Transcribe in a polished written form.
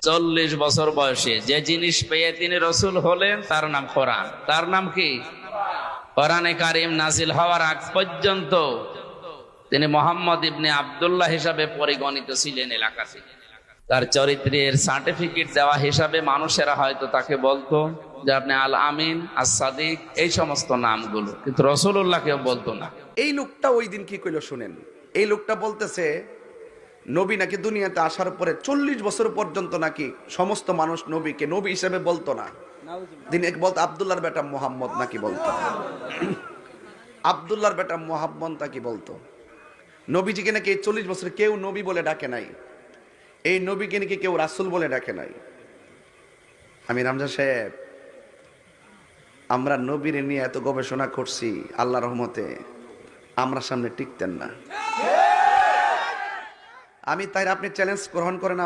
40 বছর বয়সে যে জিনিস পেয়ে তিনি রসুল হলেন তার নাম কোরআন। তার নাম কি? কোরআনে কারিম নাজিল হওয়ার আগ পর্যন্ত তিনি মোহাম্মদ ইবনে আব্দুল্লাহ হিসাবে পরিগণিত ছিলেন এলাকাতে। তার চরিত্রের সার্টিফিকেট দেওয়া হিসাবে মানুষেরা হয়তো তাকে বলতো যে আপনি আল আমিন, আস সাদিক, এই সমস্ত নামগুলো, কিন্তু রাসূলুল্লাহ কেউ বলতো না। এই লোকটা ওই দিন কি কইলো শুনেন। এই লোকটা বলতেছে নবী নাকি দুনিয়াতে আসার পরে 40 বছর পর্যন্ত নাকি সমস্ত মানুষ নবীকে নবী হিসেবে বলতো না। দিন এক বলতো আব্দুল্লাহর বেটা মোহাম্মদ নাকি বলতো, আব্দুল্লাহর বেটা মোহাম্মদ নাকি বলতো। নবীজিকে নাকি এই 40 বছর কেউ নবী বলে ডাকে নাই, এই নবীকে নাকি কেউ রাসূল বলে ডাকে নাই। আমি রামজান সাহেব, আমরা নবীর নিয়ে এত গবেষণা করছি, আল্লাহর রহমতে আমরা সামনে টিকতেন না। আমি তাই আপনি চ্যালেঞ্জ গ্রহণ করেন।